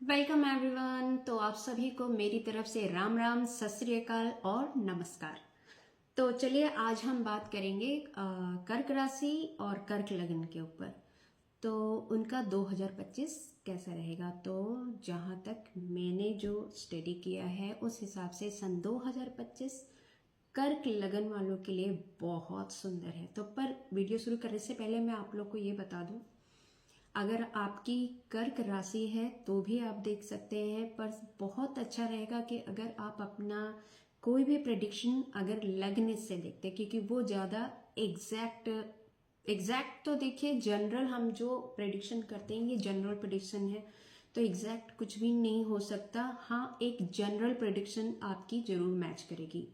Welcome everyone. तो आप सभी को मेरी तरफ से राम राम, सत श्री अकाल और नमस्कार। तो चलिए आज हम बात करेंगे कर्क राशि और कर्क लग्न के ऊपर। तो उनका 2025 कैसा रहेगा। तो जहाँ तक मैंने जो स्टडी किया है उस हिसाब से सन 2025 कर्क लगन वालों के लिए बहुत सुंदर है। तो पर वीडियो शुरू करने से पहले मैं आप लोग को ये बता दूं, अगर आपकी कर्क राशि है तो भी आप देख सकते हैं, पर बहुत अच्छा रहेगा कि अगर आप अपना कोई भी प्रेडिक्शन अगर लग्न से देखते हैं, क्योंकि वो ज़्यादा एग्जैक्ट तो देखिए जनरल हम जो प्रेडिक्शन करते हैं ये जनरल प्रेडिक्शन है, तो एग्जैक्ट कुछ भी नहीं हो सकता। हाँ, एक जनरल प्रेडिक्शन आपकी जरूर मैच करेगी।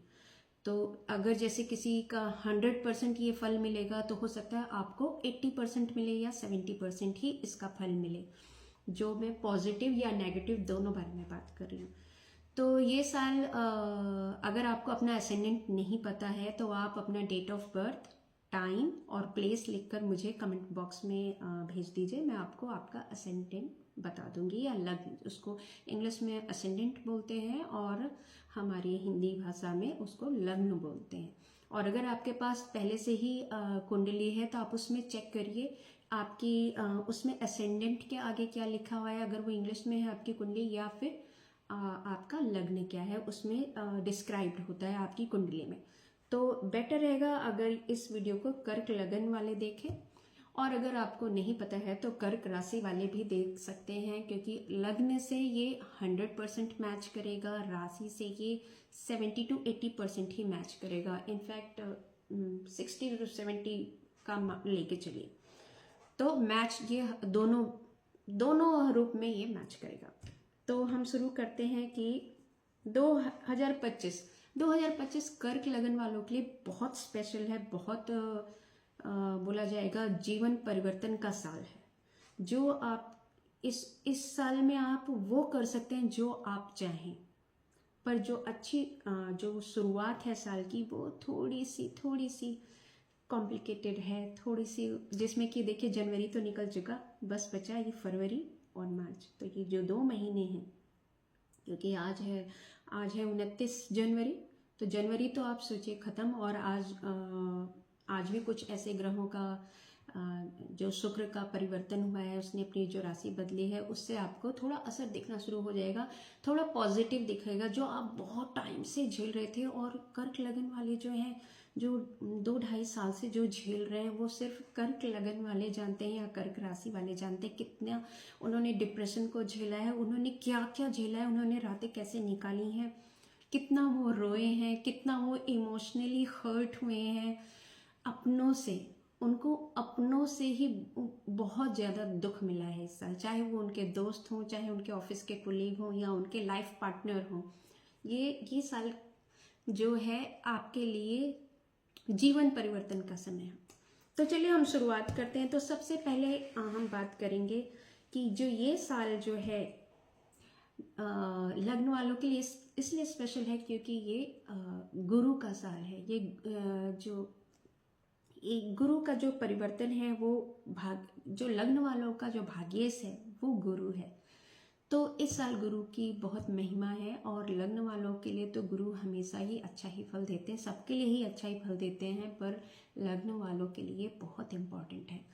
तो अगर जैसे किसी का 100% ये फल मिलेगा तो हो सकता है आपको 80% मिले या 70% ही इसका फल मिले, जो मैं पॉजिटिव या नेगेटिव दोनों बारे में बात कर रही हूँ। तो ये साल अगर आपको अपना असेंडेंट नहीं पता है तो आप अपना डेट ऑफ बर्थ, टाइम और प्लेस लिखकर मुझे कमेंट बॉक्स में भेज दीजिए। मैं आपको आपका असेंडेंट बता दूंगी, या लग्न, उसको इंग्लिश में असेंडेंट बोलते हैं और हमारी हिंदी भाषा में उसको लग्न बोलते हैं। और अगर आपके पास पहले से ही कुंडली है तो आप उसमें चेक करिए आपकी उसमें असेंडेंट के आगे क्या लिखा हुआ है, अगर वो इंग्लिश में है आपकी कुंडली, या फिर आपका लग्न क्या है उसमें डिस्क्राइब्ड होता है आपकी कुंडली में। तो बेटर रहेगा अगर इस वीडियो को कर्क लगन वाले देखें, और अगर आपको नहीं पता है तो कर्क राशि वाले भी देख सकते हैं, क्योंकि लग्न से ये 100% मैच करेगा, राशि से ये 70 to 80% ही मैच करेगा। इनफैक्ट 60 to 70 का लेके चलिए, तो मैच ये दोनों रूप में ये मैच करेगा। तो हम शुरू करते हैं कि 2025 कर्क लगन वालों के लिए बहुत स्पेशल है, बहुत बोला जाएगा जीवन परिवर्तन का साल है। जो आप इस साल में आप वो कर सकते हैं जो आप चाहें, पर जो अच्छी जो शुरुआत है साल की वो थोड़ी सी कॉम्प्लिकेटेड है, थोड़ी सी, जिसमें कि देखिए जनवरी तो निकल चुका, बस बचा ये फरवरी और मार्च। तो ये जो 2 महीने हैं, क्योंकि आज है 29 जनवरी, तो जनवरी तो आप सोचिए ख़त्म। और आज भी कुछ ऐसे ग्रहों का जो शुक्र का परिवर्तन हुआ है, उसने अपनी जो राशि बदली है, उससे आपको थोड़ा असर दिखना शुरू हो जाएगा, थोड़ा पॉजिटिव दिखेगा। जो आप बहुत टाइम से झेल रहे थे, और कर्क लगन वाले जो हैं, जो 2-2.5 साल से जो झेल रहे हैं, वो सिर्फ कर्क लगन वाले जानते हैं या कर्क राशि वाले जानते हैं कितना उन्होंने डिप्रेशन को झेला है, उन्होंने क्या क्या झेला है, उन्होंने रातें कैसे निकाली हैं, कितना वो रोए हैं, कितना वो इमोशनली हर्ट हुए हैं अपनों से। उनको अपनों से ही बहुत ज़्यादा दुख मिला है इस साल, चाहे वो उनके दोस्त हों, चाहे उनके ऑफिस के कोलीग हों, या उनके लाइफ पार्टनर हों। ये साल जो है आपके लिए जीवन परिवर्तन का समय है। तो चलिए हम शुरुआत करते हैं। तो सबसे पहले हम बात करेंगे कि जो ये साल जो है लग्न वालों के लिए इसलिए स्पेशल है क्योंकि ये गुरु का साल है। ये जो एक गुरु का जो परिवर्तन है, वो जो लग्न वालों का जो भाग्येश है वो गुरु है। तो इस साल गुरु की बहुत महिमा है, और लग्न वालों के लिए तो गुरु हमेशा ही अच्छा ही फल देते हैं, सबके लिए ही अच्छा ही फल देते हैं, पर लग्न वालों के लिए बहुत इम्पोर्टेंट है।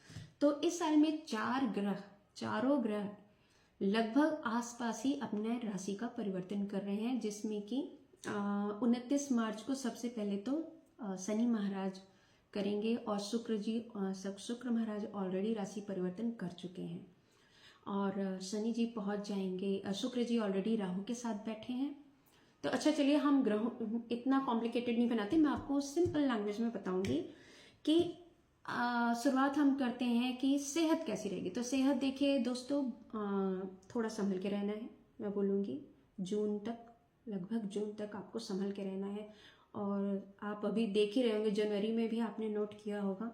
तो इस साल में चारों ग्रह लगभग आसपास ही अपने राशि का परिवर्तन कर रहे हैं, जिसमें कि 29 मार्च को सबसे पहले तो शनि महाराज करेंगे, और शुक्र महाराज ऑलरेडी राशि परिवर्तन कर चुके हैं, और शनि जी पहुंच जाएंगे। शुक्र जी ऑलरेडी राहु के साथ बैठे हैं। तो अच्छा, चलिए हम ग्रहों इतना कॉम्प्लिकेटेड नहीं बनाते, मैं आपको सिंपल लैंग्वेज में बताऊंगी कि शुरुआत हम करते हैं कि सेहत कैसी रहेगी। तो सेहत देखिए दोस्तों, थोड़ा संभल के रहना है, मैं बोलूँगी जून तक, लगभग जून तक आपको संभल के रहना है। और आप अभी देख ही रहे होंगे, जनवरी में भी आपने नोट किया होगा,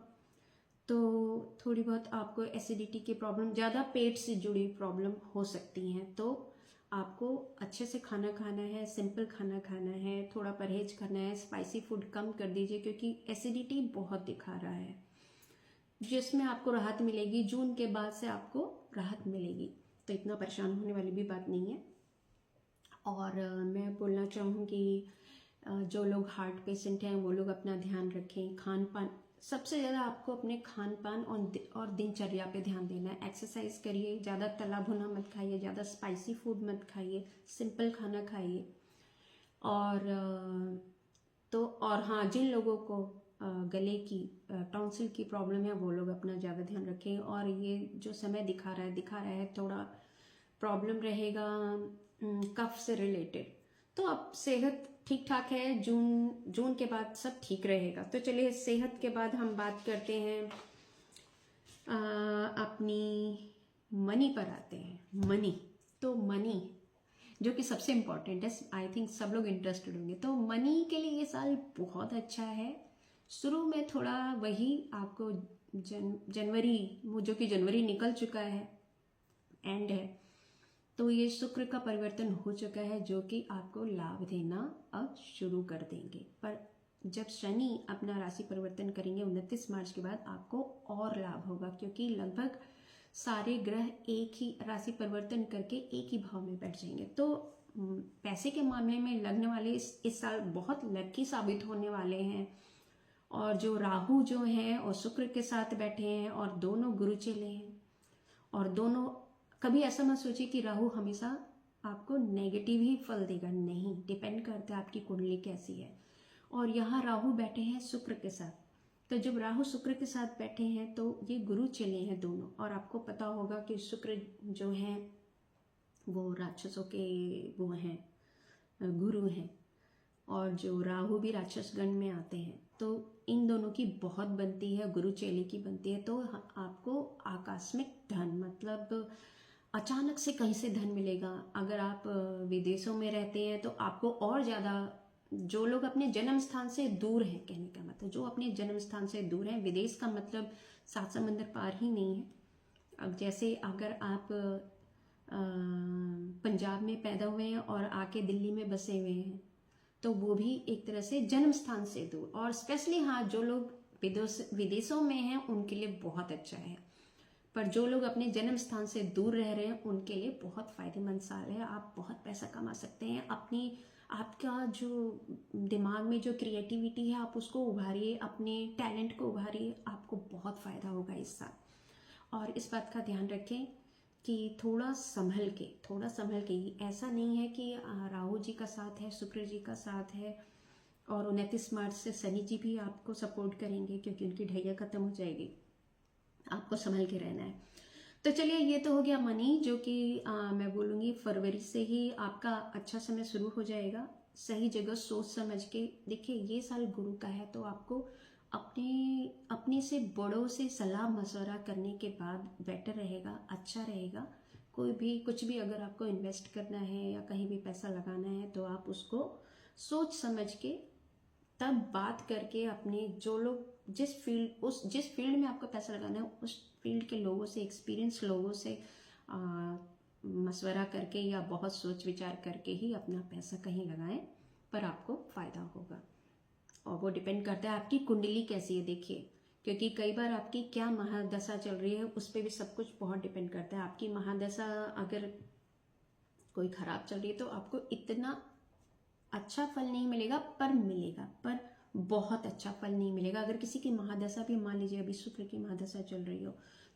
तो थोड़ी बहुत आपको एसिडिटी की प्रॉब्लम, ज़्यादा पेट से जुड़ी प्रॉब्लम हो सकती हैं। तो आपको अच्छे से खाना खाना है, सिंपल खाना खाना है, थोड़ा परहेज करना है, स्पाइसी फूड कम कर दीजिए, क्योंकि एसिडिटी बहुत दिखा रहा है, जिसमें आपको राहत मिलेगी। जून के बाद से आपको राहत मिलेगी। तो इतना परेशान होने वाली भी बात नहीं है। और मैं बोलना चाहूँगी जो लोग हार्ट पेशेंट हैं वो लोग अपना ध्यान रखें। खान पान, सबसे ज़्यादा आपको अपने खान पान और दिनचर्या पे ध्यान देना है। एक्सरसाइज करिए, ज़्यादा तला भुना मत खाइए, ज़्यादा स्पाइसी फूड मत खाइए, सिंपल खाना खाइए। और और हाँ, जिन लोगों को गले की टॉन्सिल की प्रॉब्लम है वो लोग अपना ज़्यादा ध्यान रखें। और ये जो समय दिखा रहा है थोड़ा प्रॉब्लम रहेगा कफ से रिलेटेड, तो अब सेहत ठीक ठाक है। जून के बाद सब ठीक रहेगा। तो चलिए, सेहत के बाद हम बात करते हैं अपनी मनी पर आते हैं। मनी, तो मनी जो कि सबसे इम्पॉर्टेंट है, आई थिंक सब लोग इंटरेस्टेड होंगे। तो मनी के लिए ये साल बहुत अच्छा है। शुरू में थोड़ा वही आपको जनवरी, जो कि जनवरी निकल चुका है, एंड है, तो ये शुक्र का परिवर्तन हो चुका है जो कि आपको लाभ देना अब शुरू कर देंगे। पर जब शनि अपना राशि परिवर्तन करेंगे 29 मार्च के बाद, आपको और लाभ होगा, क्योंकि लगभग सारे ग्रह एक ही राशि परिवर्तन करके एक ही भाव में बैठ जाएंगे। तो पैसे के मामले में लगने वाले इस साल बहुत लकी साबित होने वाले हैं। और जो राहु जो है और शुक्र के साथ बैठे हैं और दोनों गुरु चले हैं, और दोनों, कभी ऐसा मत सोचिए कि राहु हमेशा आपको नेगेटिव ही फल देगा, नहीं, डिपेंड करता है आपकी कुंडली कैसी है। और यहाँ राहु बैठे हैं शुक्र के साथ, तो जब राहु शुक्र के साथ बैठे हैं तो ये गुरु चले हैं दोनों। और आपको पता होगा कि शुक्र जो हैं वो राक्षसों के वो हैं, गुरु हैं, और जो राहु भी राक्षस गण में आते हैं। तो इन दोनों की बहुत बनती है, गुरु चेले की बनती है। तो आपको आकस्मिक धन, मतलब अचानक से कहीं से धन मिलेगा। अगर आप विदेशों में रहते हैं तो आपको और ज़्यादा, जो लोग अपने जन्म स्थान से दूर हैं, कहने का मतलब जो अपने जन्म स्थान से दूर हैं, विदेश का मतलब 7 समंदर पार ही नहीं है। अब जैसे अगर आप पंजाब में पैदा हुए हैं और आके दिल्ली में बसे हुए हैं, तो वो भी एक तरह से जन्म स्थान से दूर। और स्पेशली हाँ, जो लोग विदेशों में हैं उनके लिए बहुत अच्छा है। पर जो लोग अपने जन्म स्थान से दूर रह रहे हैं उनके लिए बहुत फायदेमंद साल है। आप बहुत पैसा कमा सकते हैं। आपका जो दिमाग में जो क्रिएटिविटी है आप उसको उभारिए, अपने टैलेंट को उभारिए, आपको बहुत फ़ायदा होगा इस साल। और इस बात का ध्यान रखें कि थोड़ा संभल के, ऐसा नहीं है कि राहु जी का साथ है, शुक्र जी का साथ है, और 29 मार्च से शनि जी भी आपको सपोर्ट करेंगे क्योंकि उनकी ढैया खत्म हो जाएगी। आपको संभल के रहना है। तो चलिए, ये तो हो गया मनी, जो कि मैं बोलूँगी फरवरी से ही आपका अच्छा समय शुरू हो जाएगा। सही जगह सोच समझ के देखिए, ये साल गुरु का है, तो आपको अपने से बड़ों से सलाह मशवरा करने के बाद बेटर रहेगा, अच्छा रहेगा। कुछ भी अगर आपको इन्वेस्ट करना है या कहीं भी पैसा लगाना है तो आप उसको सोच समझ के तब बात करके, अपने जो लोग जिस फील्ड में आपका पैसा लगाना है उस फील्ड के लोगों से, एक्सपीरियंस लोगों से मशवरा करके या बहुत सोच विचार करके ही अपना पैसा कहीं लगाएं, पर आपको फ़ायदा होगा। और वो डिपेंड करता है आपकी कुंडली कैसी है, देखिए, क्योंकि कई बार आपकी क्या महादशा चल रही है उस पर भी सब कुछ बहुत डिपेंड करता है। आपकी महादशा अगर कोई ख़राब चल रही है तो आपको इतना अच्छा फल नहीं मिलेगा, पर बहुत अच्छा फल नहीं मिलेगा। अगर किसी की महादशा भी, मान लीजिए अभी शुक्र की महादशा चल रही हो,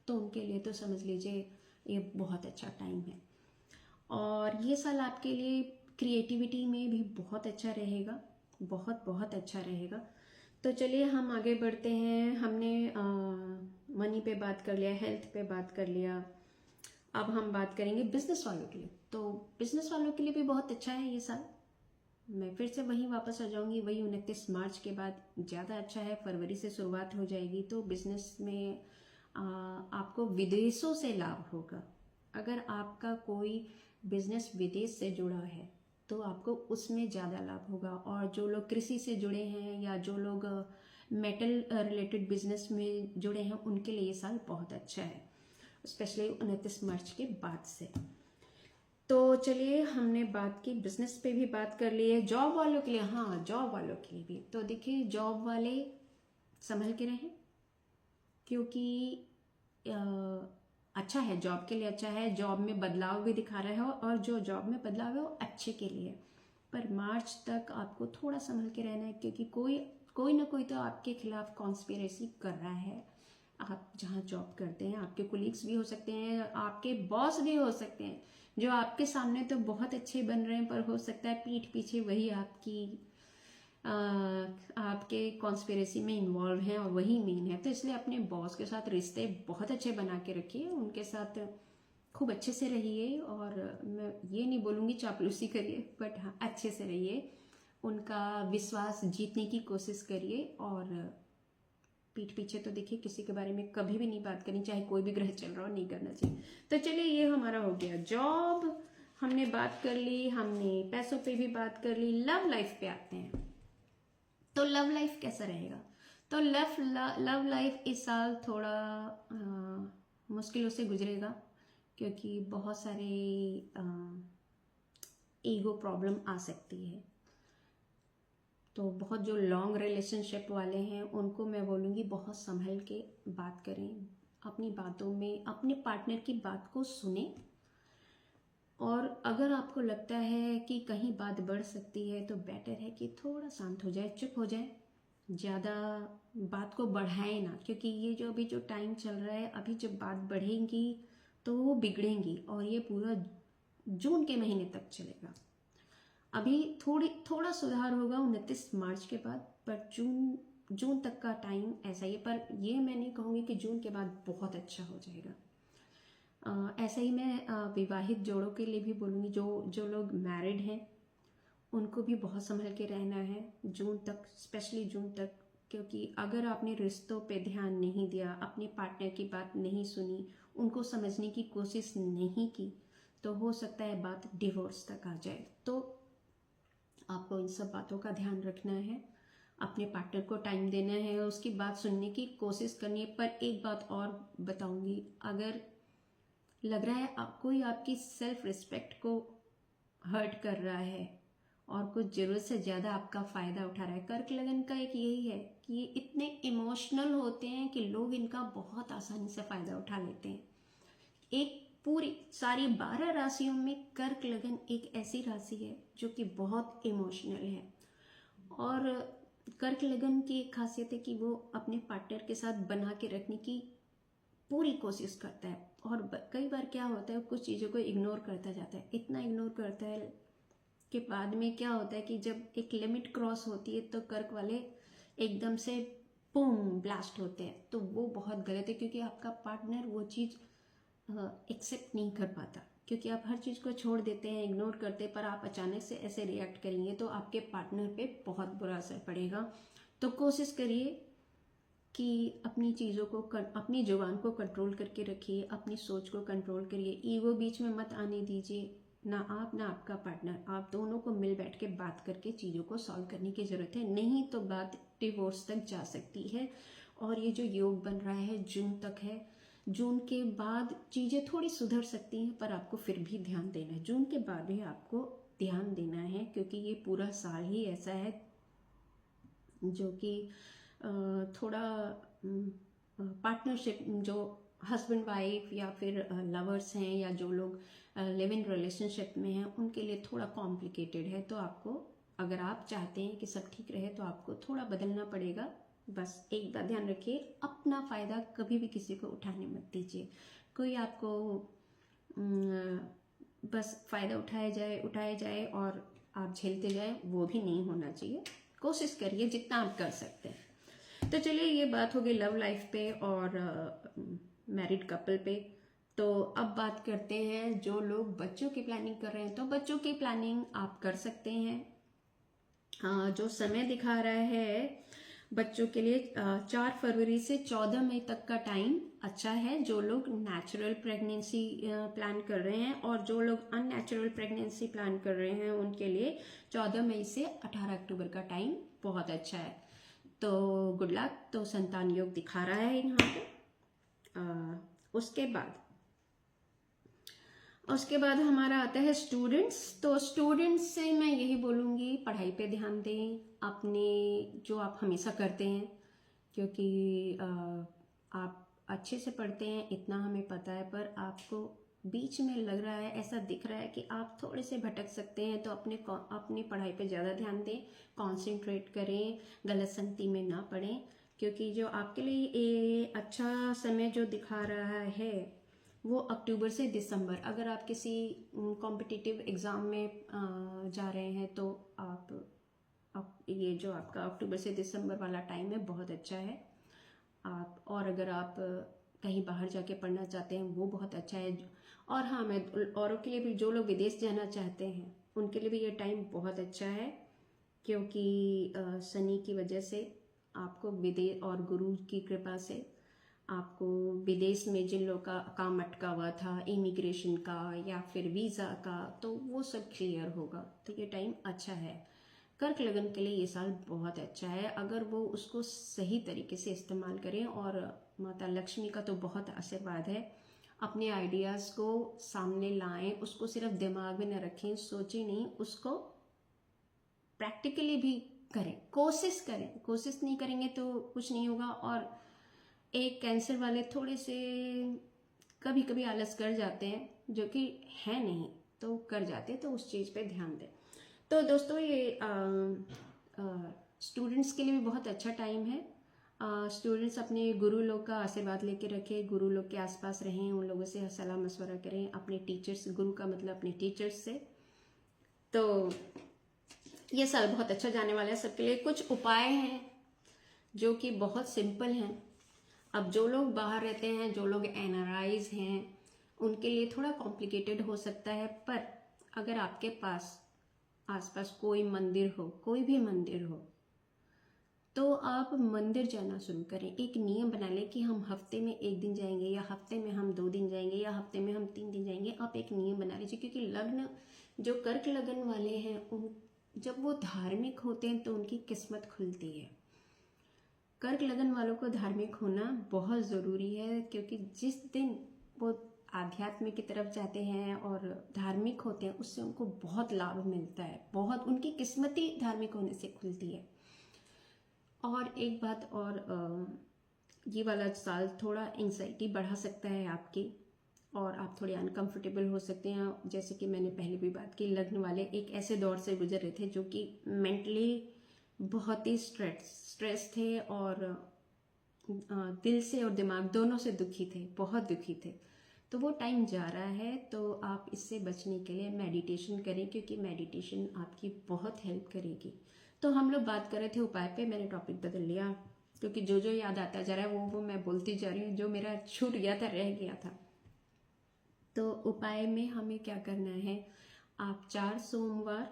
तो उनके लिए तो समझ लीजिए ये बहुत अच्छा टाइम है। और ये साल आपके लिए क्रिएटिविटी में भी बहुत अच्छा रहेगा, बहुत अच्छा रहेगा। तो चलिए, हम आगे बढ़ते हैं। हमने मनी पे बात कर लिया, हेल्थ पे बात कर लिया, अब हम बात करेंगे बिजनेस वालों के लिए। तो बिजनेस वालों के लिए भी बहुत अच्छा है ये साल। मैं फिर से वहीं वापस आ जाऊंगी, वही 29 मार्च के बाद ज़्यादा अच्छा है। फरवरी से शुरुआत हो जाएगी, तो बिजनेस में आपको विदेशों से लाभ होगा। अगर आपका कोई बिजनेस विदेश से जुड़ा है तो आपको उसमें ज़्यादा लाभ होगा। और जो लोग कृषि से जुड़े हैं या जो लोग मेटल रिलेटेड बिजनेस में जुड़े हैं उनके लिए ये साल बहुत अच्छा है, स्पेशली 29 मार्च के बाद से। तो चलिए, हमने बात की, बिजनेस पे भी बात कर ली है। जॉब वालों के लिए, हाँ, जॉब वालों के लिए भी तो देखिए, जॉब वाले संभल के रहें, क्योंकि अच्छा है, जॉब के लिए अच्छा है, जॉब में बदलाव भी दिखा रहा है और जो जॉब में बदलाव है वो अच्छे के लिए है। पर मार्च तक आपको थोड़ा संभल के रहना है, क्योंकि कोई ना कोई तो आपके खिलाफ कॉन्स्पिरेसी कर रहा है। आप जहाँ जॉब करते हैं, आपके कोलीग्स भी हो सकते हैं, आपके बॉस भी हो सकते हैं, जो आपके सामने तो बहुत अच्छे बन रहे हैं, पर हो सकता है पीठ पीछे वही आपके कॉन्स्पिरेसी में इन्वॉल्व हैं और वही मेन है। तो इसलिए अपने बॉस के साथ रिश्ते बहुत अच्छे बना के रखिए, उनके साथ खूब अच्छे से रहिए। और मैं ये नहीं बोलूँगी चापलूसी करिए, बट हाँ अच्छे से रहिए, उनका विश्वास जीतने की कोशिश करिए। और पीठ पीछे तो देखिए किसी के बारे में कभी भी नहीं बात करनी, चाहे कोई भी ग्रह चल रहा हो, नहीं करना चाहिए। तो चलिए ये हमारा हो गया जॉब, हमने बात कर ली, हमने पैसों पे भी बात कर ली। लव लाइफ पे आते हैं। तो लव लाइफ कैसा रहेगा? तो लव लाइफ इस साल थोड़ा मुश्किलों से गुजरेगा, क्योंकि बहुत सारे ईगो प्रॉब्लम आ सकती है। तो बहुत जो लॉन्ग रिलेशनशिप वाले हैं उनको मैं बोलूँगी बहुत संभल के बात करें, अपनी बातों में अपने पार्टनर की बात को सुने। और अगर आपको लगता है कि कहीं बात बढ़ सकती है तो बेटर है कि थोड़ा शांत हो जाए, चुप हो जाए, ज़्यादा बात को बढ़ाए ना, क्योंकि ये जो अभी जो टाइम चल रहा है, अभी जब बात बढ़ेगी तो वो बिगड़ेंगी, और ये पूरा जून के महीने तक चलेगा। अभी थोड़ा सुधार होगा 29 मार्च के बाद, पर जून तक का टाइम ऐसा ही है। पर ये मैं नहीं कहूँगी कि जून के बाद बहुत अच्छा हो जाएगा। ऐसा ही मैं विवाहित जोड़ों के लिए भी बोलूँगी, जो लोग मैरिड हैं उनको भी बहुत संभल के रहना है जून तक, स्पेशली जून तक। क्योंकि अगर आपने रिश्तों पे ध्यान नहीं दिया, अपने पार्टनर की बात नहीं सुनी, उनको समझने की कोशिश नहीं की, तो हो सकता है बात डिवोर्स तक आ जाए। तो आपको इन सब बातों का ध्यान रखना है, अपने पार्टनर को टाइम देना है, उसकी बात सुनने की कोशिश करनी है। पर एक बात और बताऊंगी, अगर लग रहा है कोई आपकी सेल्फ रिस्पेक्ट को हर्ट कर रहा है और कुछ ज़रूरत से ज़्यादा आपका फ़ायदा उठा रहा है, कर्क लगन का एक यही है कि ये इतने इमोशनल होते हैं कि लोग इनका बहुत आसानी से फ़ायदा उठा लेते हैं। एक पूरी सारी 12 राशियों में कर्क लगन एक ऐसी राशि है जो कि बहुत इमोशनल है। और कर्क लगन की एक खासियत है कि वो अपने पार्टनर के साथ बना के रखने की पूरी कोशिश करता है। और कई बार क्या होता है, कुछ चीज़ों को इग्नोर करता जाता है, इतना इग्नोर करता है कि बाद में क्या होता है कि जब एक लिमिट क्रॉस होती है तो कर्क वाले एकदम से बूम ब्लास्ट होते हैं। तो वो बहुत गलत है, क्योंकि आपका पार्टनर वो चीज़ एक्सेप्ट नहीं कर पाता, क्योंकि आप हर चीज़ को छोड़ देते हैं, इग्नोर करते हैं, पर आप अचानक से ऐसे रिएक्ट करेंगे तो आपके पार्टनर पे बहुत बुरा असर पड़ेगा। तो कोशिश करिए कि अपनी चीज़ों को अपनी जुबान को कंट्रोल करके रखिए, अपनी सोच को कंट्रोल करिए, ईगो बीच में मत आने दीजिए। ना आप ना आपका पार्टनर, आप दोनों को मिल बैठ के बात करके चीज़ों को सॉल्व करने की ज़रूरत है, नहीं तो बात डिवोर्स तक जा सकती है। और ये जो योग बन रहा है जून तक है, जून के बाद चीज़ें थोड़ी सुधर सकती हैं, पर आपको फिर भी ध्यान देना है, जून के बाद भी आपको ध्यान देना है, क्योंकि ये पूरा साल ही ऐसा है जो कि थोड़ा पार्टनरशिप, जो हस्बैंड वाइफ या फिर लवर्स हैं या जो लोग लिव इन रिलेशनशिप में हैं, उनके लिए थोड़ा कॉम्प्लिकेटेड है। तो आपको, अगर आप चाहते हैं कि सब ठीक रहे, तो आपको थोड़ा बदलना पड़ेगा। बस एक बात ध्यान रखिए, अपना फ़ायदा कभी भी किसी को उठाने मत दीजिए। कोई आपको बस फ़ायदा उठाया जाए और आप झेलते जाए, वो भी नहीं होना चाहिए। कोशिश करिए जितना आप कर सकते हैं। तो चलिए ये बात हो गई लव लाइफ पे और मैरिड कपल पे। तो अब बात करते हैं जो लोग बच्चों की प्लानिंग कर रहे हैं। तो बच्चों की प्लानिंग आप कर सकते हैं। जो समय दिखा रहा है बच्चों के लिए 4 फरवरी से 14 मई तक का टाइम अच्छा है। जो लोग नेचुरल प्रेगनेंसी प्लान कर रहे हैं और जो लोग अननेचुरल प्रेगनेंसी प्लान कर रहे हैं उनके लिए 14 मई से 18 अक्टूबर का टाइम बहुत अच्छा है। तो गुड लक। तो संतान योग दिखा रहा है यहाँ पे। उसके बाद हमारा आता है स्टूडेंट्स। तो स्टूडेंट्स से मैं यही बोलूँगी, पढ़ाई पे ध्यान दें, अपने जो आप हमेशा करते हैं, क्योंकि आप अच्छे से पढ़ते हैं इतना हमें पता है, पर आपको बीच में लग रहा है, ऐसा दिख रहा है कि आप थोड़े से भटक सकते हैं, तो अपनी पढ़ाई पे ज़्यादा ध्यान दें, कंसंट्रेट करें, गलत संगति में ना पड़ें, क्योंकि जो आपके लिए ये अच्छा समय जो दिखा रहा है वो अक्टूबर से दिसंबर, अगर आप किसी कॉम्पिटिटिव एग्ज़ाम में जा रहे हैं तो आप ये जो आपका अक्टूबर से दिसंबर वाला टाइम है बहुत अच्छा है आप, और अगर आप कहीं बाहर जाके पढ़ना चाहते हैं वो बहुत अच्छा है। और हाँ, मैं औरों के लिए भी, जो लोग विदेश जाना चाहते हैं उनके लिए भी ये टाइम बहुत अच्छा है, क्योंकि शनि की वजह से आपको विदेश और गुरु की कृपा से आपको विदेश में जिन लोगों का काम अटका हुआ था, इमिग्रेशन का या फिर वीज़ा का, तो वो सब क्लियर होगा। तो ये टाइम अच्छा है कर्क लगन के लिए, ये साल बहुत अच्छा है अगर वो उसको सही तरीके से इस्तेमाल करें। और माता लक्ष्मी का तो बहुत आशीर्वाद है, अपने आइडियाज़ को सामने लाएं, उसको सिर्फ दिमाग में न रखें, सोचें नहीं, उसको प्रैक्टिकली भी करें, कोशिश करें, कोशिश नहीं करेंगे तो कुछ नहीं होगा। और एक कैंसर वाले थोड़े से कभी कभी आलस कर जाते हैं, जो कि है नहीं तो कर जाते हैं, तो उस चीज़ पे ध्यान दें। तो दोस्तों ये स्टूडेंट्स के लिए भी बहुत अच्छा टाइम है। स्टूडेंट्स अपने गुरु लोग का आशीर्वाद लेके रखें, गुरु लोग के आसपास रहें, उन लोगों से सलाह मशवरा करें, अपने टीचर्स, गुरु का मतलब अपने टीचर्स से। तो ये साल बहुत अच्छा जाने वाला है सबके लिए। कुछ उपाय हैं जो कि बहुत सिंपल हैं। अब जो लोग बाहर रहते हैं, जो लोग एनआरआईज हैं, उनके लिए थोड़ा कॉम्प्लिकेटेड हो सकता है, पर अगर आपके पास आसपास कोई मंदिर हो, कोई भी मंदिर हो, तो आप मंदिर जाना शुरू करें। एक नियम बना लें कि हम हफ्ते में 1 दिन जाएंगे, या हफ्ते में हम 2 दिन जाएंगे, या हफ्ते में हम 3 दिन जाएंगे। आप एक नियम बना लीजिए, क्योंकि लग्न जो कर्क लगन वाले हैं उन जब वो धार्मिक होते हैं तो उनकी किस्मत खुलती है। कर्क लगन वालों को धार्मिक होना बहुत ज़रूरी है, क्योंकि जिस दिन वो आध्यात्म की तरफ जाते हैं और धार्मिक होते हैं, उससे उनको बहुत लाभ मिलता है, बहुत उनकी किस्मत ही धार्मिक होने से खुलती है। और एक बात और, ये वाला साल थोड़ा एंग्जाइटी बढ़ा सकता है आपकी, और आप थोड़े अनकंफर्टेबल हो सकते हैं। जैसे कि मैंने पहले भी बात की, लग्न वाले एक ऐसे दौर से गुजर रहे थे जो कि मेंटली बहुत ही स्ट्रेस थे, और दिल से और दिमाग दोनों से दुखी थे, बहुत दुखी थे। तो वो टाइम जा रहा है, तो आप इससे बचने के लिए मेडिटेशन करें, क्योंकि मेडिटेशन आपकी बहुत हेल्प करेगी। तो हम लोग बात कर रहे थे उपाय पे, मैंने टॉपिक बदल लिया, क्योंकि जो जो याद आता जा रहा है वो मैं बोलती जा रही हूँ, जो मेरा छूट गया था, रह गया था। तो उपाय में हमें क्या करना है, आप 4 सोमवार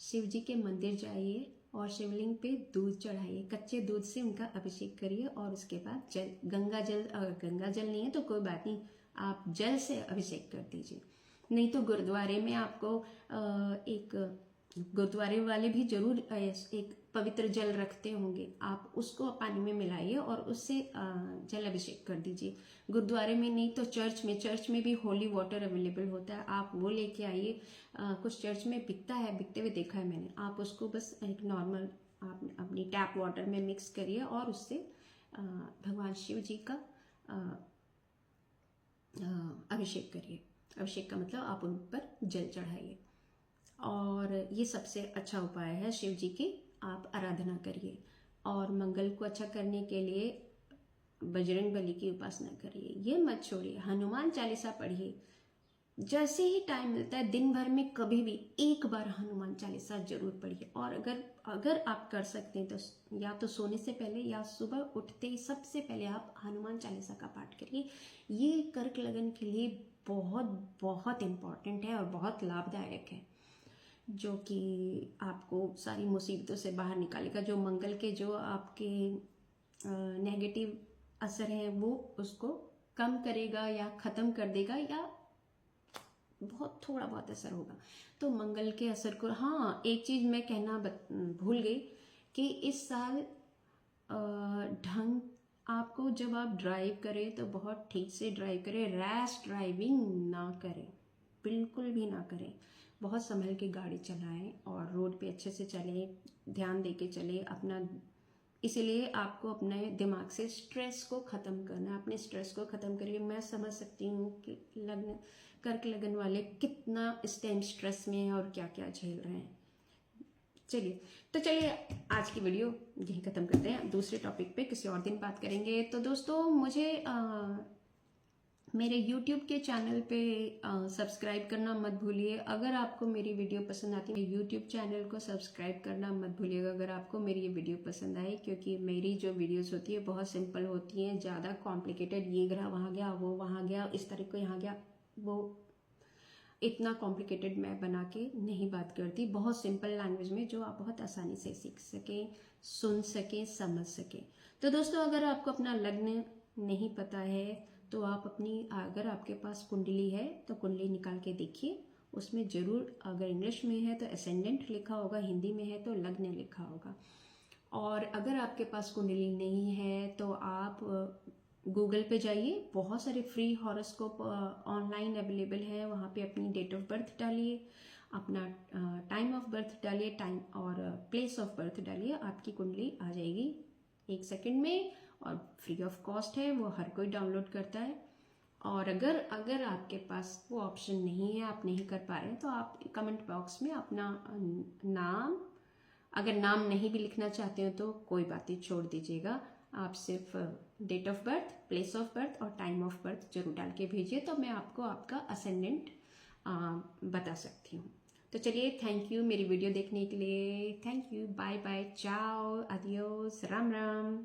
शिव जी के मंदिर जाइए और शिवलिंग पे दूध चढ़ाइए, कच्चे दूध से उनका अभिषेक करिए, और उसके बाद जल, गंगा जल, अगर गंगा जल नहीं है तो कोई बात नहीं, आप जल से अभिषेक कर दीजिए। नहीं तो गुरुद्वारे में आपको एक गुरुद्वारे वाले भी जरूर एक पवित्र जल रखते होंगे, आप उसको पानी में मिलाइए और उससे जल अभिषेक कर दीजिए। गुरुद्वारे में नहीं तो चर्च में भी होली वाटर अवेलेबल होता है, आप वो लेके आइए। कुछ चर्च में बिकता है, बिकते हुए देखा है मैंने। आप उसको बस एक नॉर्मल आप अपनी टैप वाटर में मिक्स करिए और उससे भगवान शिव जी का अभिषेक करिए। अभिषेक का मतलब आप उन पर जल चढ़ाइए, और ये सबसे अच्छा उपाय है। शिव जी की आप आराधना करिए, और मंगल को अच्छा करने के लिए बजरंग बली की उपासना करिए। ये मत छोड़िए, हनुमान चालीसा पढ़िए। जैसे ही टाइम मिलता है दिन भर में कभी भी एक बार हनुमान चालीसा जरूर पढ़िए। और अगर आप कर सकते हैं तो या तो सोने से पहले या सुबह उठते ही सबसे पहले आप हनुमान चालीसा का पाठ करिए। ये कर्क लगन के लिए बहुत बहुत इम्पॉर्टेंट है और बहुत लाभदायक है, जो कि आपको सारी मुसीबतों से बाहर निकालेगा। जो मंगल के जो आपके नेगेटिव असर हैं वो उसको कम करेगा या ख़त्म कर देगा, या बहुत थोड़ा बहुत असर होगा। तो मंगल के असर को, हाँ एक चीज़ मैं कहना भूल गई कि इस साल ढंग आपको, जब आप ड्राइव करें तो बहुत ठीक से ड्राइव करें, रैश ड्राइविंग ना करें, बिल्कुल भी ना करें। बहुत संभल के गाड़ी चलाएं और रोड पे अच्छे से चलें, ध्यान दे के चलें, अपना इसीलिए आपको अपने दिमाग से स्ट्रेस को ख़त्म करना है। अपने स्ट्रेस को ख़त्म करिए। मैं समझ सकती हूँ कि कर्क लगन वाले कितना इस टाइम स्ट्रेस में हैं और क्या क्या झेल रहे हैं। चलिए आज की वीडियो यहीं ख़त्म करते हैं। दूसरे टॉपिक पे किसी और दिन बात करेंगे। तो दोस्तों मुझे मेरे YouTube के चैनल पे सब्सक्राइब करना मत भूलिए। अगर आपको मेरी वीडियो पसंद आती है YouTube चैनल को सब्सक्राइब करना मत भूलिएगा अगर आपको मेरी ये वीडियो पसंद आई, क्योंकि मेरी जो वीडियोस होती है बहुत सिंपल होती हैं। ज़्यादा कॉम्प्लिकेटेड ये ग्रह वहाँ गया, वो वहाँ गया, इस तारीख को यहाँ गया, वो इतना कॉम्प्लिकेटेड मैं बना के नहीं बात करती। बहुत सिंपल लैंग्वेज में जो आप बहुत आसानी से सीख सकें, सुन सकें, समझ सकें। तो दोस्तों अगर आपको अपना लग्न नहीं पता है तो आप अगर आपके पास कुंडली है तो कुंडली निकाल के देखिए। उसमें जरूर, अगर इंग्लिश में है तो असेंडेंट लिखा होगा, हिंदी में है तो लग्न लिखा होगा। और अगर आपके पास कुंडली नहीं है तो आप गूगल पे जाइए, बहुत सारे फ्री हॉरोस्कोप ऑनलाइन अवेलेबल है। वहाँ पे अपनी डेट ऑफ बर्थ डालिए, अपना टाइम ऑफ बर्थ डालिए, टाइम और प्लेस ऑफ बर्थ डालिए, आपकी कुंडली आ जाएगी 1 सेकंड में। और फ्री ऑफ कॉस्ट है, वो हर कोई डाउनलोड करता है। और अगर आपके पास वो ऑप्शन नहीं है, आप नहीं कर पा रहे हैं, तो आप कमेंट बॉक्स में अपना नाम, अगर नाम नहीं भी लिखना चाहते हो तो कोई बात नहीं, छोड़ दीजिएगा। आप सिर्फ date of birth, place of birth और टाइम ऑफ बर्थ जरूर डाल के भेजिए, तो मैं आपको आपका असेंडेंट बता सकती हूँ। तो चलिए, थैंक यू मेरी वीडियो देखने के लिए। थैंक यू, बाय बाय, चाओ, अदियोस, राम राम।